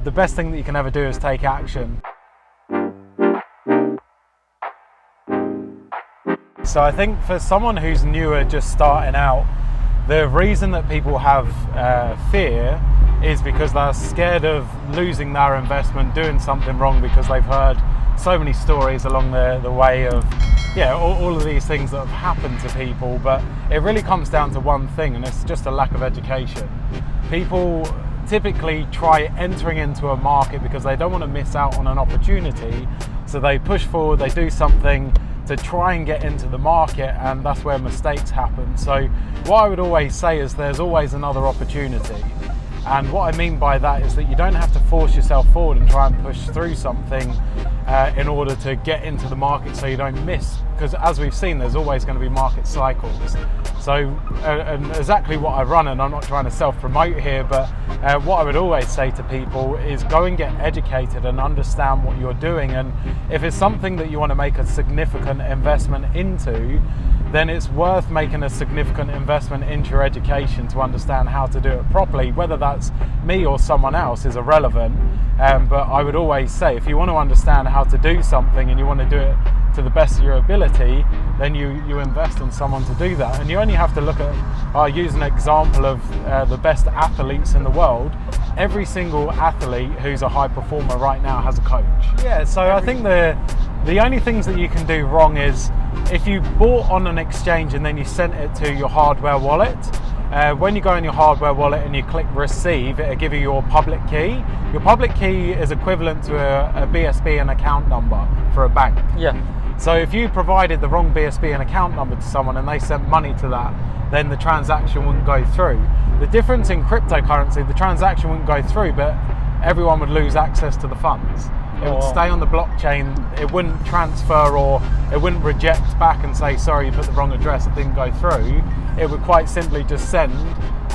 the best thing that you can ever do is take action. So I think for someone who's newer, just starting out, the reason that people have fear is because they're scared of losing their investment, doing something wrong, because they've heard so many stories along the way of all of these things that have happened to people. But it really comes down to one thing, and it's just a lack of education. People typically try entering into a market because they don't want to miss out on an opportunity, so they push forward, they do something to try and get into the market, and that's where mistakes happen. So what I would always say is there's always another opportunity. And what I mean by that is that you don't have to force yourself forward and try and push through something in order to get into the market so you don't miss. Because as we've seen, there's always going to be market cycles. So and exactly what I run, and I'm not trying to self-promote here, but what I would always say to people is go and get educated and understand what you're doing. And if it's something that you want to make a significant investment into, then it's worth making a significant investment into your education to understand how to do it properly. Whether that's me or someone else is irrelevant, but I would always say if you want to understand how to do something and you want to do it to the best of your ability, then you invest in someone to do that. And you only have to look at, I'll use an example of the best athletes in the world. Every single athlete who's a high performer right now has a coach. Yeah, so I think the only things that you can do wrong is if you bought on an exchange and then you sent it to your hardware wallet. When you go in your hardware wallet and you click receive, it'll give you your public key. Your public key is equivalent to a BSB and account number for a bank. Yeah. So if you provided the wrong BSB and account number to someone and they sent money to that, then the transaction wouldn't go through. The difference in cryptocurrency, the transaction wouldn't go through, but everyone would lose access to the funds. It would stay on the blockchain, it wouldn't transfer, or it wouldn't reject back and say, sorry, you put the wrong address, it didn't go through. It would quite simply just send,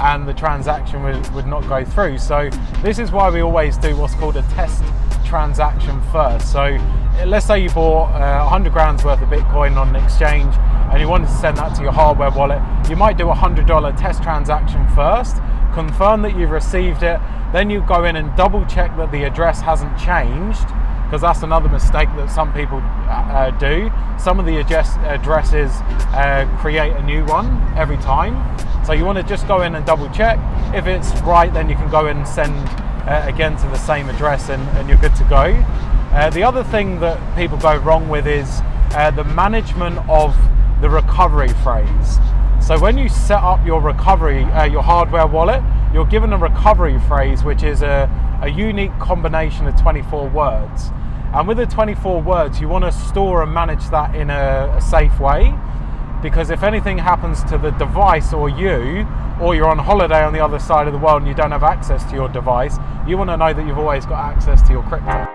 and the transaction would not go through. So this is why we always do what's called a test transaction first. So let's say you bought 100 grand's worth of Bitcoin on an exchange and you wanted to send that to your hardware wallet. You might do a $100 test transaction first, confirm that you've received it, then you go in and double check that the address hasn't changed, because that's another mistake that some people do. Some of the addresses create a new one every time. So you want to just go in and double check. If it's right, then you can go in and send again to the same address, and you're good to go. The other thing that people go wrong with is the management of the recovery phrase. So when you set up your recovery, your hardware wallet, you're given a recovery phrase, which is a unique combination of 24 words. And with the 24 words, you want to store and manage that in a safe way, because if anything happens to the device or you're on holiday on the other side of the world and you don't have access to your device, you want to know that you've always got access to your crypto.